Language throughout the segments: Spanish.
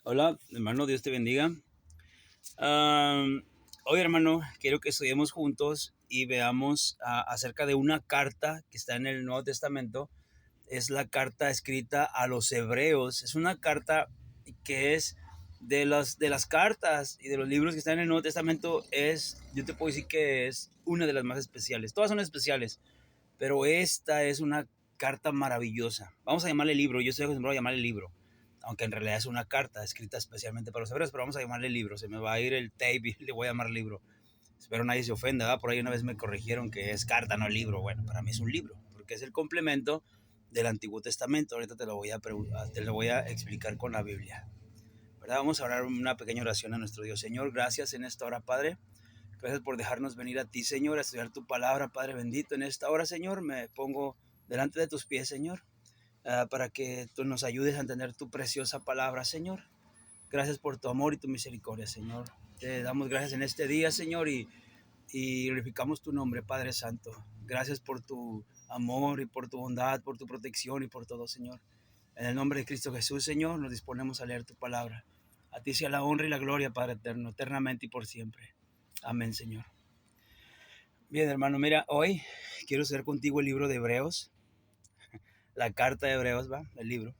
Hola, hermano, Dios te bendiga. Am, Hoy, hermano, quiero que estudiemos juntos y veamos acerca de una carta que está en el Nuevo Testamento. Es la carta escrita a los hebreos. Es una carta que es de las cartas y de los libros que están en el Nuevo Testamento. Yo te puedo decir que es una de las más especiales. Todas son especiales, pero esta es una carta maravillosa. Vamos a llamarle libro. Yo estoy acostumbrado a llamarle libro, aunque en realidad es una carta escrita especialmente para los hebreos, pero vamos a llamarle libro. Se me va a ir el tape y le voy a llamar libro. Espero nadie se ofenda, ¿verdad? Por ahí una vez me corrigieron que es carta, no libro. Bueno, para mí es un libro, porque es el complemento del Antiguo Testamento. Ahorita te lo voy a explicar con la Biblia, ¿verdad? Vamos a orar una pequeña oración a nuestro Dios. Señor, gracias en esta hora, Padre. Gracias por dejarnos venir a ti, Señor, a estudiar tu palabra, Padre bendito. En esta hora, Señor, me pongo delante de tus pies, Señor, para que tú nos ayudes a entender tu preciosa palabra, Señor. Gracias por tu amor y tu misericordia, Señor. Te damos gracias en este día, Señor, y glorificamos tu nombre, Padre Santo. Gracias por tu amor y por tu bondad, por tu protección y por todo, Señor. En el nombre de Cristo Jesús, Señor, nos disponemos a leer tu palabra. A ti sea la honra y la gloria, Padre eterno, eternamente y por siempre. Amén, Señor. Bien, hermano, mira, hoy quiero estudiar contigo el libro de Hebreos, la carta de Hebreos, ¿va? El libro.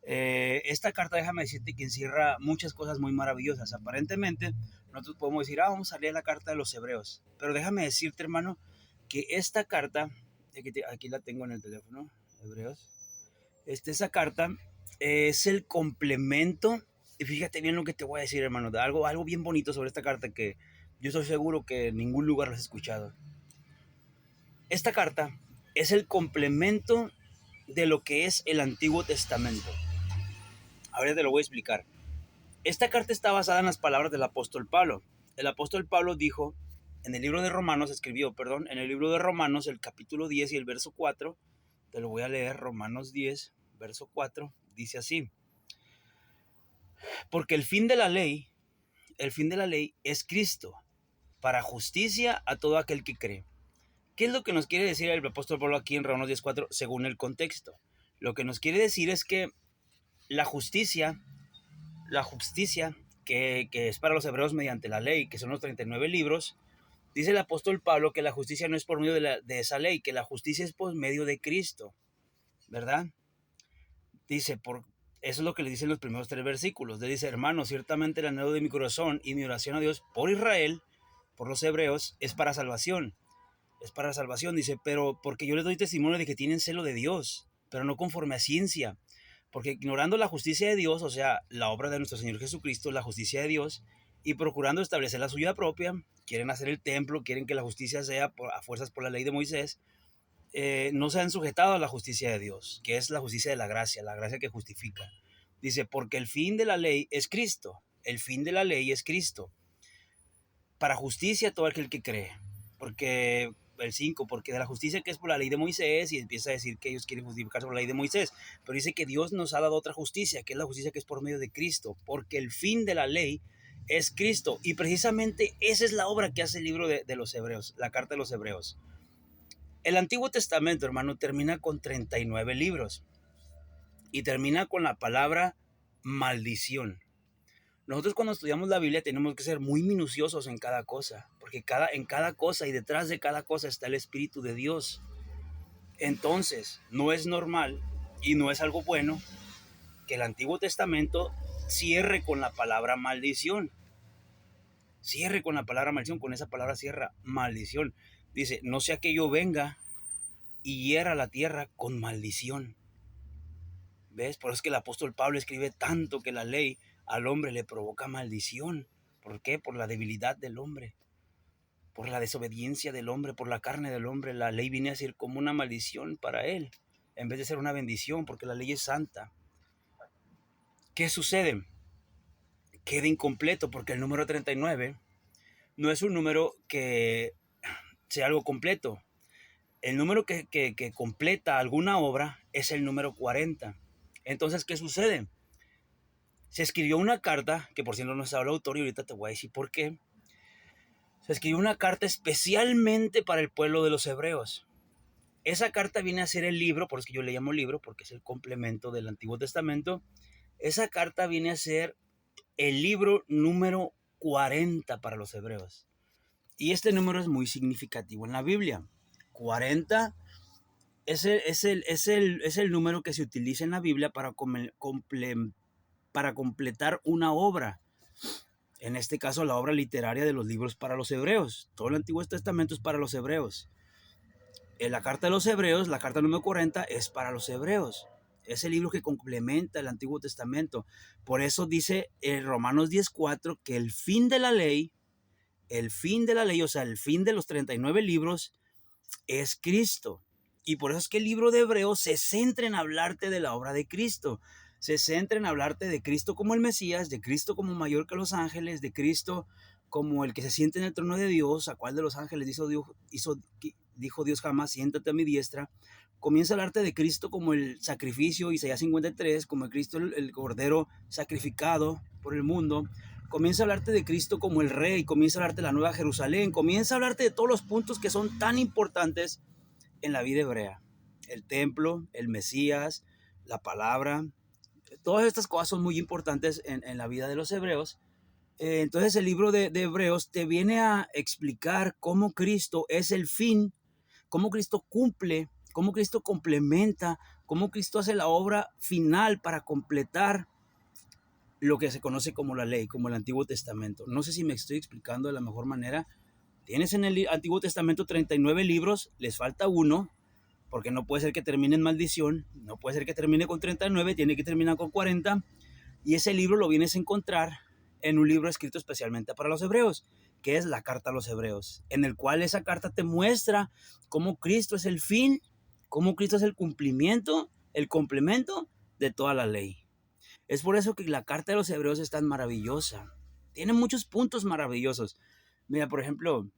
Esta carta, déjame decirte que encierra muchas cosas muy maravillosas. Aparentemente, nosotros podemos decir, vamos a leer la carta de los Hebreos. Pero déjame decirte, hermano, que esta carta, aquí la tengo en el teléfono, Hebreos. Esa carta es el complemento. Y fíjate bien lo que te voy a decir, hermano. Algo bien bonito sobre esta carta que yo estoy seguro que en ningún lugar lo has escuchado. Esta carta es el complemento de lo que es el Antiguo Testamento. Ahora te lo voy a explicar. Esta carta está basada en las palabras del apóstol Pablo. El apóstol Pablo dijo, en el libro de Romanos, en el libro de Romanos, el capítulo 10 y el verso 4, te lo voy a leer, Romanos 10, verso 4, dice así: porque el fin de la ley es Cristo, para justicia a todo aquel que cree. ¿Qué es lo que nos quiere decir el apóstol Pablo aquí en Romanos 10:4 según el contexto? Lo que nos quiere decir es que la justicia, la justicia que es para los hebreos mediante la ley, que son los 39 libros, dice el apóstol Pablo que la justicia no es por medio de esa ley, que la justicia es por medio de Cristo, ¿verdad? Dice, eso es lo que le dicen los primeros 3 versículos. Le dice, hermano, ciertamente el anhelo de mi corazón y mi oración a Dios por Israel, por los hebreos, es para salvación. Es para salvación, dice, pero porque yo les doy testimonio de que tienen celo de Dios, pero no conforme a ciencia, porque ignorando la justicia de Dios, o sea, la obra de nuestro Señor Jesucristo, la justicia de Dios, y procurando establecer la suya propia, quieren hacer el templo, quieren que la justicia sea a fuerzas por la ley de Moisés, no se han sujetado a la justicia de Dios, que es la justicia de la gracia que justifica. Dice, porque el fin de la ley es Cristo, el fin de la ley es Cristo, para justicia a todo aquel que cree, porque el 5, porque de la justicia que es por la ley de Moisés, y empieza a decir que ellos quieren justificarse por la ley de Moisés, pero dice que Dios nos ha dado otra justicia, que es la justicia que es por medio de Cristo, porque el fin de la ley es Cristo, y precisamente esa es la obra que hace el libro de los Hebreos, la carta de los Hebreos. El Antiguo Testamento, hermano, termina con 39 libros, y termina con la palabra maldición. Nosotros cuando estudiamos la Biblia tenemos que ser muy minuciosos en cada cosa, porque en cada cosa y detrás de cada cosa está el Espíritu de Dios. Entonces, no es normal y no es algo bueno que el Antiguo Testamento cierre con la palabra maldición. Cierre con la palabra maldición, con esa palabra cierra maldición. Dice, no sea que yo venga y hiera la tierra con maldición. ¿Ves? Por eso es que el apóstol Pablo escribe tanto que la ley al hombre le provoca maldición. ¿Por qué? Por la debilidad del hombre, por la desobediencia del hombre, por la carne del hombre. La ley viene a ser como una maldición para él, en vez de ser una bendición, porque la ley es santa. ¿Qué sucede? Queda incompleto, porque el número 39 no es un número que sea algo completo. El número que completa alguna obra es el número 40. Entonces, ¿qué sucede? Se escribió una carta, que por cierto no se habla autor y ahorita te voy a decir por qué. Se escribió una carta especialmente para el pueblo de los hebreos. Esa carta viene a ser el libro, por eso que yo le llamo libro, porque es el complemento del Antiguo Testamento, Esa carta viene a ser el libro número 40 para los hebreos. Y este número es muy significativo en la Biblia. 40 es el número que se utiliza en la Biblia para completar una obra. En este caso, la obra literaria de los libros para los hebreos. Todo el Antiguo Testamento es para los hebreos. En la carta de los hebreos, la carta número 40, es para los hebreos. Es el libro que complementa el Antiguo Testamento. Por eso dice en Romanos 10:4 que el fin de la ley, o sea, el fin de los 39 libros, es Cristo. Y por eso es que el libro de Hebreos se centra en hablarte de la obra de Cristo. Se centra en hablarte de Cristo como el Mesías, de Cristo como mayor que los ángeles, de Cristo como el que se siente en el trono de Dios, a cuál de los ángeles dijo Dios jamás, siéntate a mi diestra. Comienza a hablarte de Cristo como el sacrificio, Isaías 53, como el Cristo, el cordero sacrificado por el mundo. Comienza a hablarte de Cristo como el rey, comienza a hablarte de la nueva Jerusalén, comienza a hablarte de todos los puntos que son tan importantes en la vida hebrea. El templo, el Mesías, la palabra, todas estas cosas son muy importantes en la vida de los hebreos. Entonces el libro de Hebreos te viene a explicar cómo Cristo es el fin, cómo Cristo cumple, cómo Cristo complementa, cómo Cristo hace la obra final para completar lo que se conoce como la ley, como el Antiguo Testamento. No sé si me estoy explicando de la mejor manera. Tienes en el Antiguo Testamento 39 libros, les falta uno, porque no puede ser que termine en maldición, no puede ser que termine con 39, tiene que terminar con 40, y ese libro lo vienes a encontrar en un libro escrito especialmente para los hebreos, que es la carta a los hebreos, en el cual esa carta te muestra cómo Cristo es el fin, cómo Cristo es el cumplimiento, el complemento de toda la ley. Es por eso que la carta de los hebreos es tan maravillosa. Tiene muchos puntos maravillosos. Mira, por ejemplo,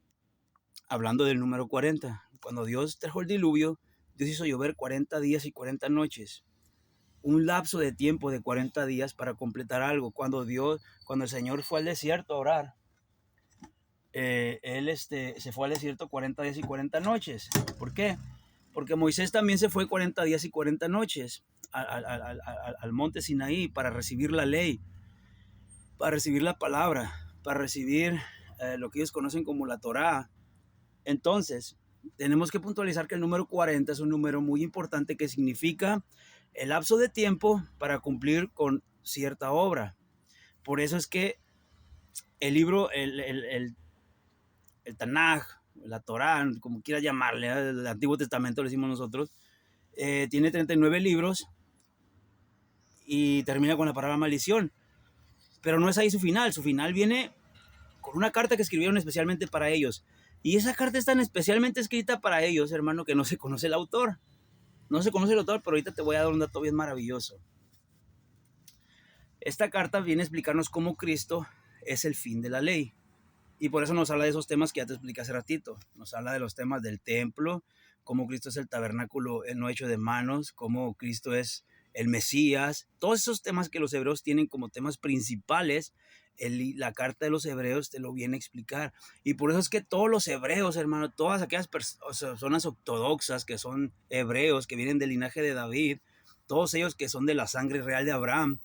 hablando del número 40, cuando Dios trajo el diluvio, Dios hizo llover 40 días y 40 noches. Un lapso de tiempo de 40 días para completar algo. Cuando el Señor fue al desierto a orar, Él se fue al desierto 40 días y 40 noches. ¿Por qué? Porque Moisés también se fue 40 días y 40 noches al monte Sinaí para recibir la ley, para recibir la palabra, para recibir lo que ellos conocen como la Torá. Entonces, tenemos que puntualizar que el número 40 es un número muy importante que significa el lapso de tiempo para cumplir con cierta obra. Por eso es que el libro, el Tanaj, la Torá, como quieras llamarle, el Antiguo Testamento le decimos nosotros, tiene 39 libros y termina con la palabra maldición. Pero no es ahí su final viene con una carta que escribieron especialmente para ellos. Y esa carta es tan especialmente escrita para ellos, hermano, que no se conoce el autor. No se conoce el autor, pero ahorita te voy a dar un dato bien maravilloso. Esta carta viene a explicarnos cómo Cristo es el fin de la ley. Y por eso nos habla de esos temas que ya te expliqué hace ratito. Nos habla de los temas del templo, cómo Cristo es el tabernáculo no hecho de manos, cómo Cristo es el Mesías. Todos esos temas que los hebreos tienen como temas principales, la carta de los hebreos te lo viene a explicar. Y por eso es que todos los hebreos, hermano, todas aquellas personas ortodoxas que son hebreos, que vienen del linaje de David, todos ellos que son de la sangre real de Abraham,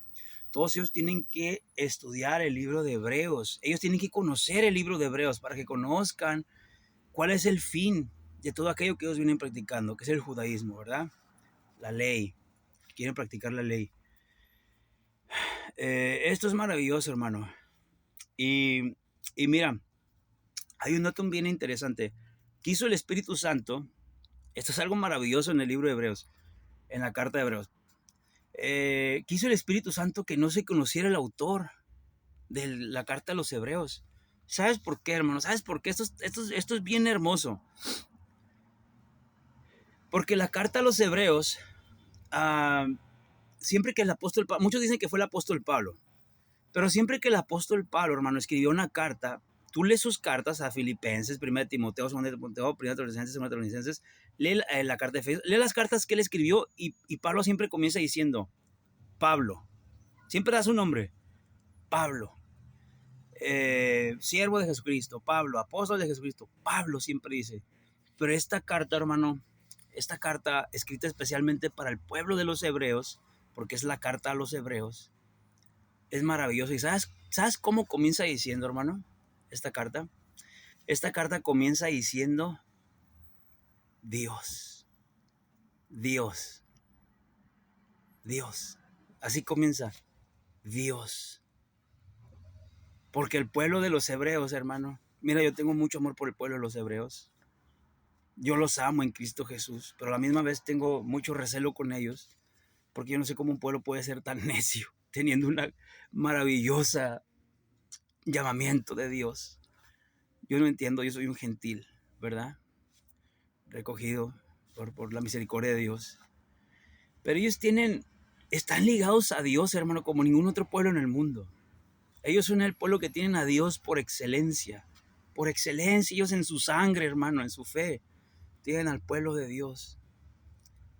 todos ellos tienen que estudiar el libro de Hebreos. Ellos tienen que conocer el libro de Hebreos para que conozcan cuál es el fin de todo aquello que ellos vienen practicando, que es el judaísmo, ¿verdad? La ley. Quieren practicar la ley. Esto es maravilloso, hermano. Y mira, hay un dato bien interesante. Quiso el Espíritu Santo, esto es algo maravilloso en el libro de Hebreos, en la carta de Hebreos. Quiso el Espíritu Santo que no se conociera el autor de la carta a los hebreos. ¿Sabes por qué, hermano? ¿Sabes por qué? Esto es bien hermoso. Porque la carta a los hebreos, siempre que el apóstol Pablo, muchos dicen que fue el apóstol Pablo, pero siempre que el apóstol Pablo, hermano, escribió una carta, tú lees sus cartas a Filipenses, 1 Timoteo, 2 Timoteo, 1 Tesalonicenses, 2 Tesalonicenses, lee la carta de Efesios, lee las cartas que él escribió y Pablo siempre comienza diciendo, Pablo, siempre da su nombre, Pablo. Siervo de Jesucristo, Pablo, apóstol de Jesucristo, Pablo siempre dice. Pero esta carta, hermano, escrita especialmente para el pueblo de los hebreos, porque es la carta a los hebreos, Es maravilloso. ¿Y sabes cómo comienza diciendo, hermano, esta carta? Esta carta comienza diciendo Dios, Dios, Dios. Así comienza, Dios. Porque el pueblo de los hebreos, hermano, mira, yo tengo mucho amor por el pueblo de los hebreos. Yo los amo en Cristo Jesús, pero a la misma vez tengo mucho recelo con ellos, porque yo no sé cómo un pueblo puede ser tan necio, teniendo una maravillosa llamamiento de Dios. Yo no entiendo, yo soy un gentil, ¿verdad? Recogido por la misericordia de Dios. Pero ellos están ligados a Dios, hermano, como ningún otro pueblo en el mundo. Ellos son el pueblo que tienen a Dios por excelencia. Por excelencia, ellos en su sangre, hermano, en su fe, tienen al pueblo de Dios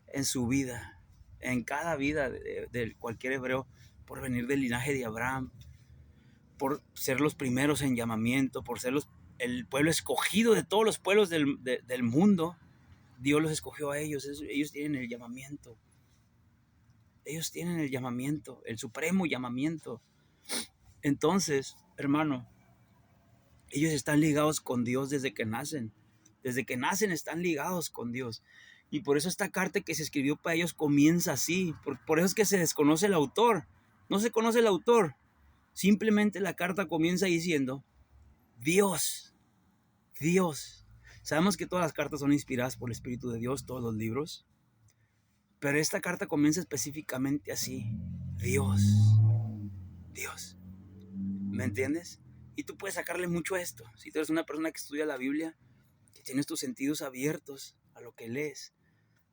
en su vida, en cada vida de cualquier hebreo, por venir del linaje de Abraham, por ser los primeros en llamamiento, por ser el pueblo escogido de todos los pueblos del mundo. Dios los escogió a ellos, ellos tienen el llamamiento. Ellos tienen el llamamiento, el supremo llamamiento. Entonces, hermano, ellos están ligados con Dios desde que nacen. Desde que nacen están ligados con Dios. Y por eso esta carta que se escribió para ellos comienza así. Por eso es que se desconoce el autor. No se conoce el autor. Simplemente la carta comienza diciendo, Dios, Dios. Sabemos que todas las cartas son inspiradas por el Espíritu de Dios, todos los libros. Pero esta carta comienza específicamente así. Dios, Dios. ¿Me entiendes? Y tú puedes sacarle mucho a esto. Si tú eres una persona que estudia la Biblia, que tienes tus sentidos abiertos a lo que lees,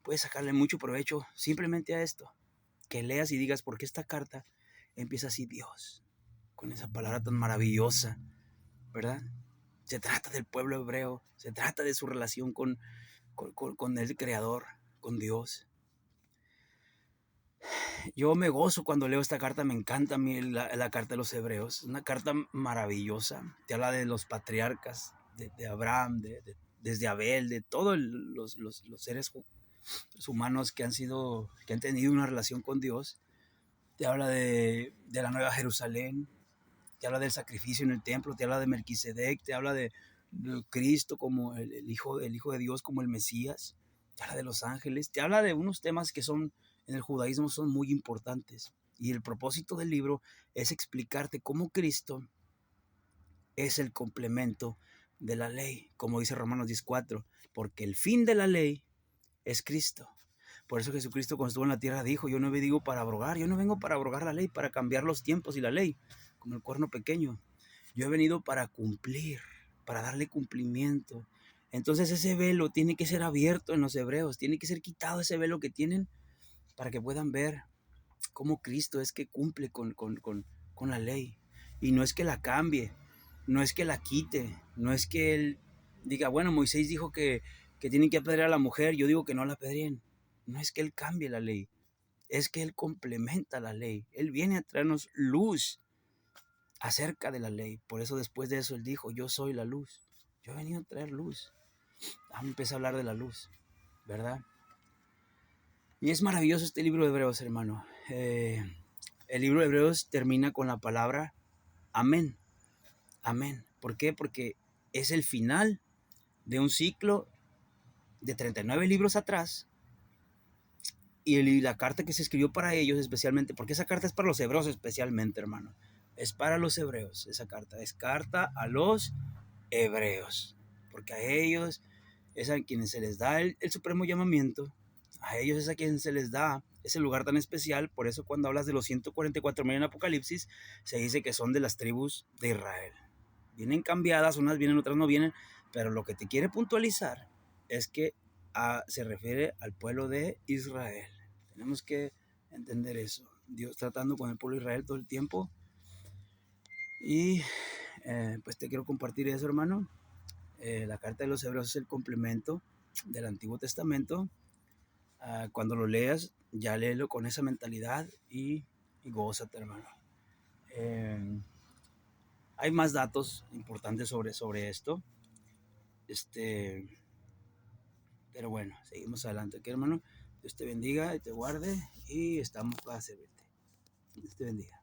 puedes sacarle mucho provecho simplemente a esto. Que leas y digas, ¿por qué esta carta empieza así, Dios? Con esa palabra tan maravillosa, ¿verdad? Se trata del pueblo hebreo, se trata de su relación con el Creador, con Dios. Yo me gozo cuando leo esta carta, me encanta a mí la carta de los hebreos, es una carta maravillosa, te habla de los patriarcas, de Abraham, desde Abel, de todos los seres humanos que han tenido una relación con Dios. Te habla de la Nueva Jerusalén, te habla del sacrificio en el templo, te habla de Melquisedec, te habla de Cristo como el hijo de Dios, como el Mesías, te habla de los ángeles, te habla de unos temas que son en el judaísmo son muy importantes. Y el propósito del libro es explicarte cómo Cristo es el complemento de la ley, como dice Romanos 10:4, porque el fin de la ley es Cristo. Por eso Jesucristo cuando estuvo en la tierra dijo, yo no vengo para abrogar, yo no vengo para abrogar la ley, para cambiar los tiempos y la ley, como el cuerno pequeño. Yo he venido para cumplir, para darle cumplimiento. Entonces ese velo tiene que ser abierto en los hebreos, tiene que ser quitado ese velo que tienen para que puedan ver cómo Cristo es que cumple con la ley. Y no es que la cambie, no es que la quite, no es que Él diga, bueno, Moisés dijo que tienen que apedrear a la mujer, yo digo que no la apedreen. No es que Él cambie la ley, es que Él complementa la ley. Él viene a traernos luz acerca de la ley. Por eso después de eso Él dijo, yo soy la luz. Yo he venido a traer luz. Empecé a hablar de la luz, ¿verdad? Y es maravilloso este libro de Hebreos, hermano. El libro de Hebreos termina con la palabra amén. Amén. ¿Por qué? Porque es el final de un ciclo de 39 libros atrás. Y la carta que se escribió para ellos especialmente, porque esa carta es para los hebreos especialmente, hermano. Es para los hebreos, esa carta. Es carta a los hebreos. Porque a ellos es a quienes se les da el supremo llamamiento. A ellos es a quienes se les da ese lugar tan especial. Por eso cuando hablas de los 144,000 en Apocalipsis, se dice que son de las tribus de Israel. Vienen cambiadas, unas vienen, otras no vienen. Pero lo que te quiere puntualizar es que se refiere al pueblo de Israel. Tenemos que entender eso. Dios tratando con el pueblo de Israel todo el tiempo. Y pues te quiero compartir eso, hermano. La carta de los hebreos es el complemento del Antiguo Testamento. Cuando lo leas, ya léelo con esa mentalidad y gózate, hermano. Hay más datos importantes sobre esto. Pero bueno, seguimos adelante. ¿Ok, hermano? Dios te bendiga y te guarde y estamos para servirte. Dios te bendiga.